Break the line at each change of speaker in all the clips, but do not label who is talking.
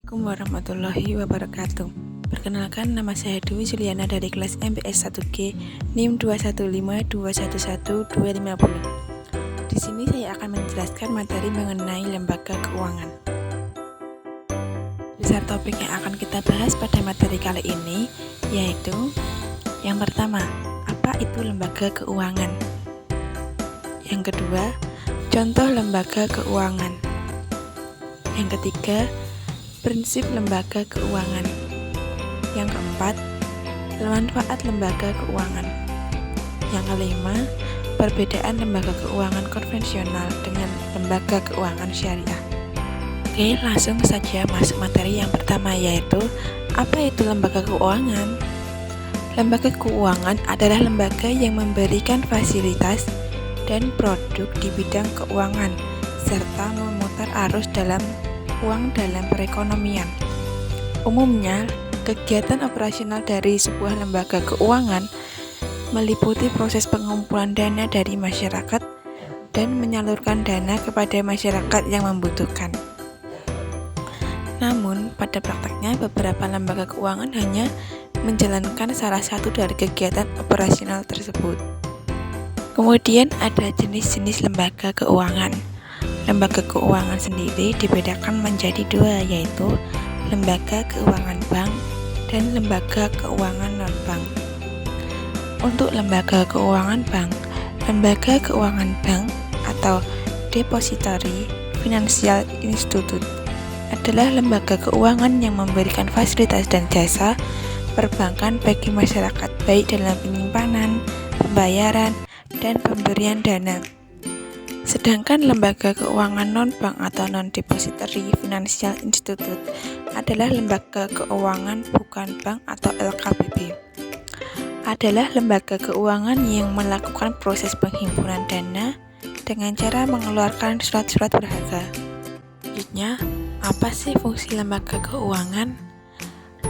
Assalamualaikum warahmatullahi wabarakatuh. Perkenalkan, nama saya Dwi Juliana dari kelas MPS 1G NIM 215211250. Di sini saya akan menjelaskan materi mengenai lembaga keuangan. Besar topik yang akan kita bahas pada materi kali ini yaitu yang pertama, apa itu lembaga keuangan? Yang kedua, contoh lembaga keuangan. Yang ketiga, prinsip lembaga keuangan. Yang keempat, manfaat lembaga keuangan. Yang kelima, perbedaan lembaga keuangan konvensional dengan lembaga keuangan syariah. Oke, langsung saja masuk materi yang pertama, yaitu apa itu lembaga keuangan? Lembaga keuangan adalah lembaga yang memberikan fasilitas dan produk di bidang keuangan serta memutar arus dalam uang dalam perekonomian. Umumnya, kegiatan operasional dari sebuah lembaga keuangan meliputi proses pengumpulan dana dari masyarakat dan menyalurkan dana kepada masyarakat yang membutuhkan. Namun, pada prakteknya beberapa lembaga keuangan hanya menjalankan salah satu dari kegiatan operasional tersebut. Kemudian ada jenis-jenis lembaga keuangan. Lembaga keuangan sendiri dibedakan menjadi dua, yaitu lembaga keuangan bank dan lembaga keuangan non-bank. Untuk lembaga keuangan bank atau Depository Financial Institute adalah lembaga keuangan yang memberikan fasilitas dan jasa perbankan bagi masyarakat, baik dalam penyimpanan, pembayaran, dan pemberian dana. Sedangkan lembaga keuangan non-bank atau Non-Depository Financial Institute adalah lembaga keuangan bukan bank atau LKBB. Adalah lembaga keuangan yang melakukan proses penghimpunan dana dengan cara mengeluarkan surat-surat berharga. Selanjutnya, apa sih fungsi lembaga keuangan?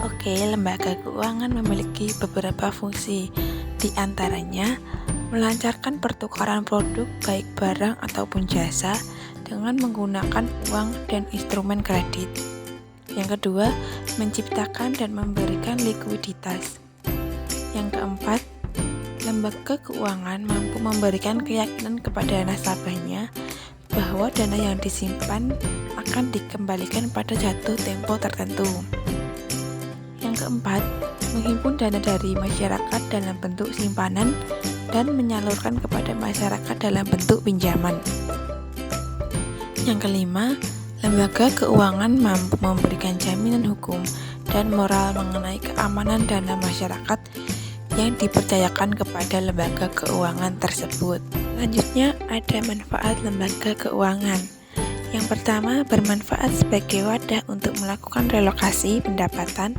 Oke, lembaga keuangan memiliki beberapa fungsi, di antaranya melancarkan pertukaran produk baik barang ataupun jasa dengan menggunakan uang dan instrumen kredit. Yang kedua, menciptakan dan memberikan likuiditas. Yang keempat, lembaga keuangan mampu memberikan keyakinan kepada nasabahnya bahwa dana yang disimpan akan dikembalikan pada jatuh tempo tertentu. Yang keempat, menghimpun dana dari masyarakat dalam bentuk simpanan dan menyalurkan kepada masyarakat dalam bentuk pinjaman. Yang kelima, lembaga keuangan mampu memberikan jaminan hukum dan moral mengenai keamanan dana masyarakat yang dipercayakan kepada lembaga keuangan tersebut. Selanjutnya, ada manfaat lembaga keuangan. Yang pertama, bermanfaat sebagai wadah untuk melakukan relokasi pendapatan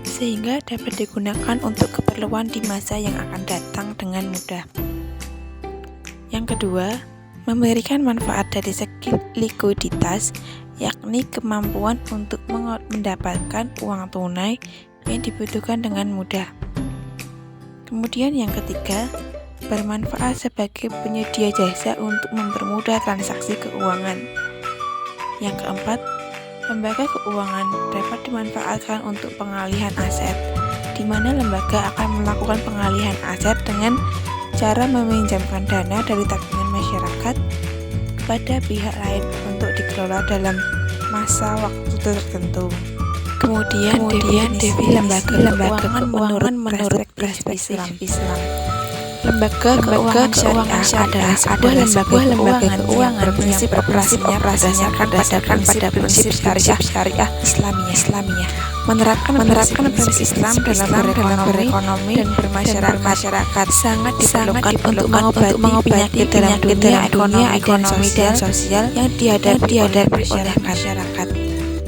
sehingga dapat digunakan untuk keperluan di masa yang akan datang dengan mudah. Yang kedua, memberikan manfaat dari segi likuiditas, yakni kemampuan untuk mendapatkan uang tunai yang dibutuhkan dengan mudah. Kemudian yang ketiga, bermanfaat sebagai penyedia jasa untuk mempermudah transaksi keuangan. Yang keempat, lembaga keuangan dapat dimanfaatkan untuk pengalihan aset, di mana lembaga akan melakukan pengalihan aset dengan cara meminjamkan dana dari tabungan masyarakat kepada pihak lain untuk dikelola dalam masa waktu tertentu. Kemudian definisi lembaga keuangan menurut perspektif Islam. Lembaga keuangan syariah adalah lembaga keuangan berprinsip operasinya berdasarkan pada prinsip syariah Islamiyah, menerapkan prinsip Islam dalam berekonomi dan bermasyarakat sangat diperlukan untuk mengobati penyakit dalam dunia ekonomi dan sosial yang dihadapi oleh masyarakat.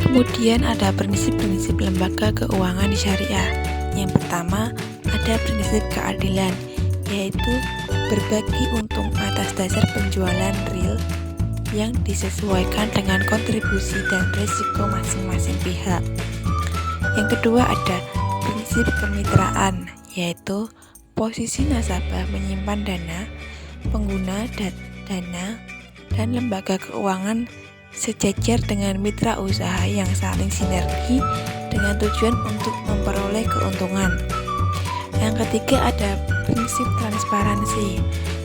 Kemudian ada prinsip-prinsip lembaga keuangan syariah. Yang pertama, ada prinsip keadilan, yaitu berbagi untung atas dasar penjualan real yang disesuaikan dengan kontribusi dan risiko masing-masing pihak. Yang kedua ada prinsip kemitraan, yaitu posisi nasabah menyimpan dana, pengguna dana, dan lembaga keuangan sejajar dengan mitra usaha yang saling sinergi dengan tujuan untuk memperoleh keuntungan. Yang ketiga ada prinsip transparansi,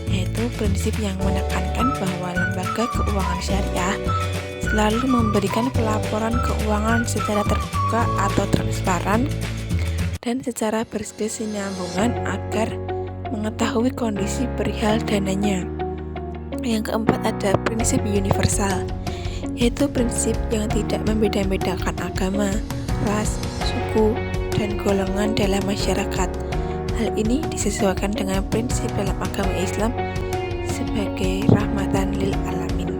yaitu prinsip yang menekankan bahwa lembaga keuangan syariah selalu memberikan pelaporan keuangan secara terbuka atau transparan dan secara berkesinambungan agar mengetahui kondisi perihal dananya. Yang keempat ada prinsip universal, yaitu prinsip yang tidak membeda-bedakan agama, ras, suku, dan golongan dalam masyarakat. Hal ini disesuaikan dengan prinsip dalam agama Islam sebagai rahmatan lil alamin.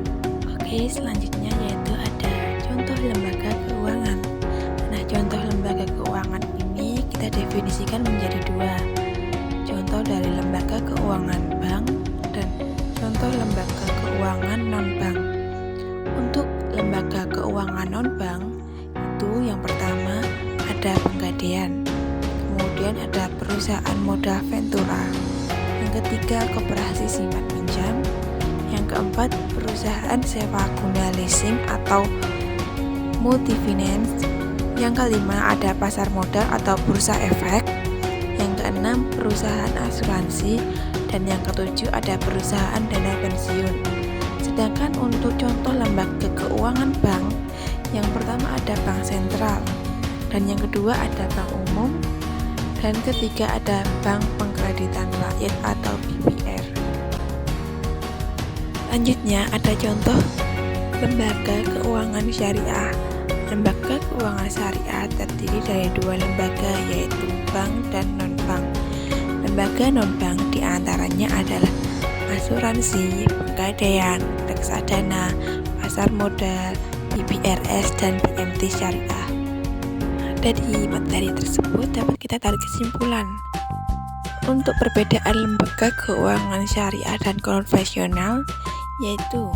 Oke, selanjutnya yaitu ada contoh lembaga keuangan. Nah, contoh lembaga keuangan ini kita definisikan menjadi dua. Contoh dari lembaga keuangan bank dan contoh lembaga keuangan non-bank. Untuk lembaga keuangan non-bank itu yang pertama ada penggadaian, kemudian ada perusahaan modal ventura, yang ketiga koperasi simpan pinjam, yang keempat perusahaan sewa guna leasing atau multifinance, yang kelima ada pasar modal atau bursa efek, yang keenam perusahaan asuransi, dan yang ketujuh ada perusahaan dana pensiun. Sedangkan untuk contoh lembaga keuangan bank, yang pertama ada bank sentral, dan yang kedua ada bank umum, dan ketiga ada bank pengkreditan rakyat atau BPR. Selanjutnya ada contoh lembaga keuangan syariah. Lembaga keuangan syariah terdiri dari dua lembaga, yaitu bank dan non-bank. Lembaga non-bank diantaranya adalah asuransi, penggadaian, reksadana, pasar modal, BPRS, dan PMT syariah. Dari materi tersebut dapat kita tarik kesimpulan. Untuk perbedaan lembaga keuangan syariah dan konvensional, yaitu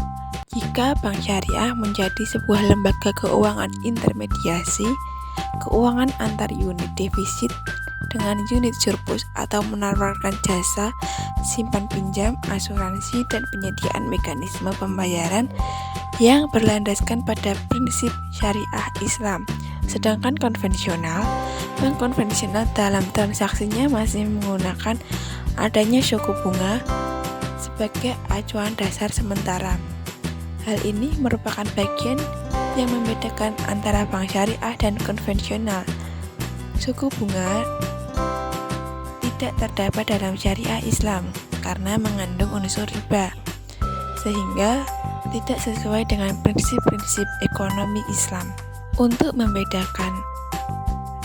jika bank syariah menjadi sebuah lembaga keuangan intermediasi, keuangan antar unit defisit dengan unit surplus atau menawarkan jasa simpan pinjam, asuransi, dan penyediaan mekanisme pembayaran yang berlandaskan pada prinsip syariah Islam. Sedangkan bank konvensional dalam transaksinya masih menggunakan adanya suku bunga sebagai acuan dasar sementara. Hal ini merupakan bagian yang membedakan antara bank syariah dan konvensional. Suku bunga tidak terdapat dalam syariah Islam karena mengandung unsur riba, sehingga tidak sesuai dengan prinsip-prinsip ekonomi Islam. Untuk membedakan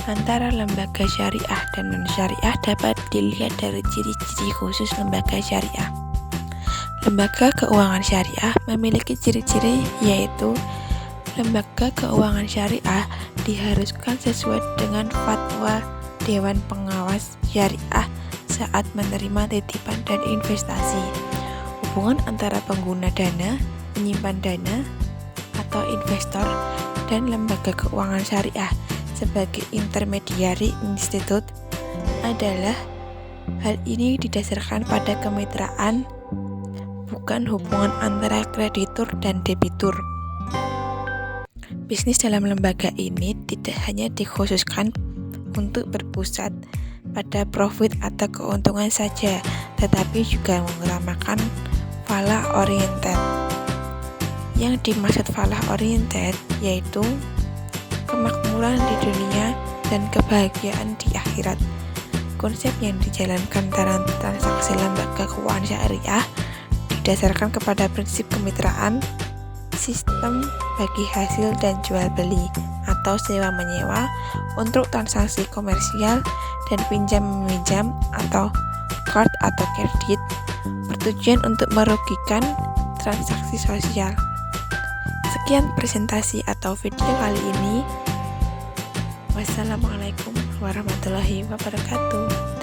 antara lembaga syariah dan non-syariah dapat dilihat dari ciri-ciri khusus lembaga syariah. Lembaga keuangan syariah memiliki ciri-ciri, yaitu lembaga keuangan syariah diharuskan sesuai dengan fatwa Dewan Pengawas Syariah saat menerima titipan dan investasi. Hubungan antara pengguna dana, penyimpan dana, atau investor, dan lembaga keuangan syariah sebagai intermediary institute adalah hal ini didasarkan pada kemitraan, bukan hubungan antara kreditur dan debitur. Bisnis dalam lembaga ini tidak hanya dikhususkan untuk berpusat pada profit atau keuntungan saja, tetapi juga mengutamakan falah oriented. Yang dimaksud falah oriented yaitu kemakmuran di dunia dan kebahagiaan di akhirat. Konsep yang dijalankan dalam transaksi lembaga keuangan syariah didasarkan kepada prinsip kemitraan, sistem bagi hasil dan jual beli atau sewa menyewa untuk transaksi komersial dan pinjam meminjam atau card atau kredit bertujuan untuk merugikan transaksi sosial. Sekian presentasi atau video kali ini. Wassalamualaikum warahmatullahi wabarakatuh.